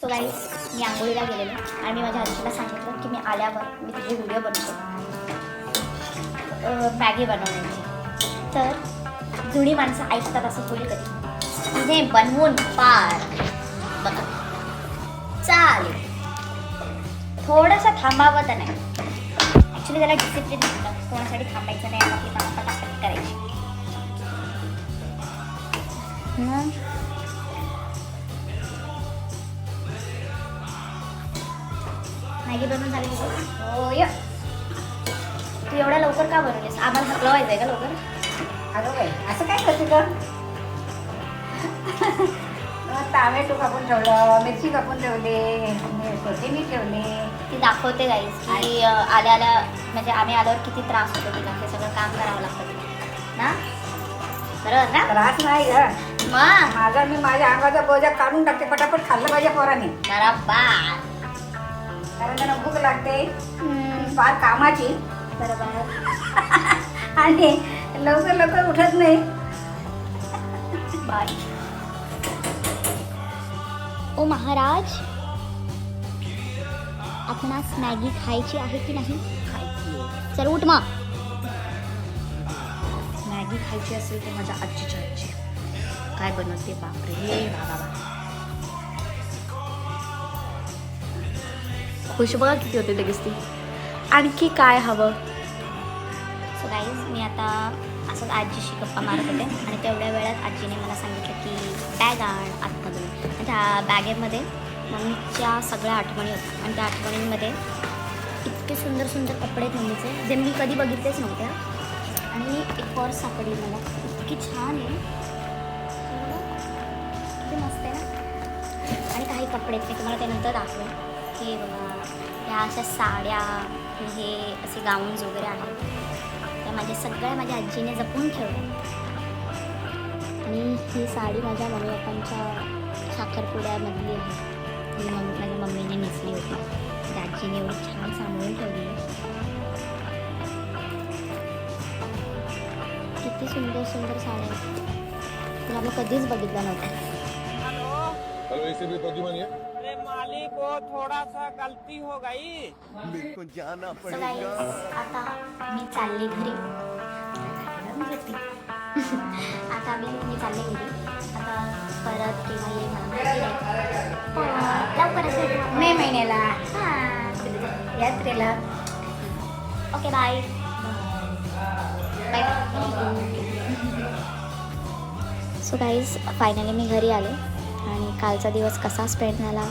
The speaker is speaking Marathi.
सो गाईज मी आंघोळीला गेलेले आणि मी माझ्या आजीला सांगितलं की मी आल्यावर मी तुझी व्हिडिओ बनवतो मॅगी बनवण्याची. तर जुनी माणसं ऐकतात असं थोडी कधी तिने बनवून पार बघा चालेल. थोडंसं थांबावं तर नाही, ॲक्च्युली त्याला डिसिप्लिन नसतं, कोणासाठी थांबायचं नाही, आपली कामं पटापट करायची. मॅगी बनवून झाली हो य. तू एवढ्या लवकर का बनवलीस? आम्हाला हकलवायचं आहे का लवकर? अगं बाई असं काय करते ग? टोमॅटो कापून ठेवलं, मिरची कापून ठेवले, कोथिंबीर ठेवले. ती दाखवते गाईस की आल्या आल्या म्हणजे आम्ही आल्यावर किती त्रास होतो तिला, हे सगळं काम करावं लागतं तिला ना, बरोबर ना? त्रास नाही ग मग माझा, मी माझ्या अंगाचा बोजा काढून टाकते, पटापट खाल्लं पाहिजे पोराने, बरोबर कारण त्यांना भूक लागते फार कामाची. बरोबर. आणि लवकर लवकर उठत नाही. बाय. ओ महाराज, आपणास मॅगी खायची आहे की नाही? खायची चल उठ मग. मॅगी खायची असेल तर माझ्या आजीच्या आजी काय बनवते, बापरे हे बाबा. खुश बघा किती होते लगेच ती. आणखी काय हवं? सो गाईज मी आता असंच आजीशी गप्पा मारत होते आणि तेवढ्या वेळात आजीने मला सांगितलं की बॅग आण आतमधून. आणि त्या बॅगेमध्ये मम्मीच्या सगळ्या आठवणी होत्या आणि त्या आठवणींमध्ये इतके सुंदर सुंदर कपडे आहेत मम्मीचे, जे मी कधी बघितलेच नव्हते. आणि एक पर्स सापडली मला, इतकी छान आहे, किती मस्त आहे ना. आणि काही कपडे मी तुम्हाला त्यानंतर दाखवेन की बघा, ह्या अशा साड्या, हे असे गाऊन्स वगैरे आहेत, त्या माझ्या आजीने जपून ठेवल्या. आणि ही साडी माझ्या मम्मी पप्पांच्या साखरपुड्यामधली आहे, ही माझ्या मम्मीने नेसली होती, त्या आजीने एवढी छान सांभाळून ठेवली. किती सुंदर सुंदर साड्या आहेत, तर आम्ही कधीच बघितलं नव्हतं. हेलो ऐसे भी प्रद्युमन है। अरे मालिक वो थोड़ा सा गलती हो गई। मेरे को जाना So guys, आता मी चालले घरी. आता मी चालले घरी. आता परत केव्हा येईल मला माहिती नाही. लवकरच येईल. मे महिन्याला हां. यात्रेला. Okay bye bye. So guys finally मी घरी आले आणि कालचा दिवस कसा स्पेंड झाला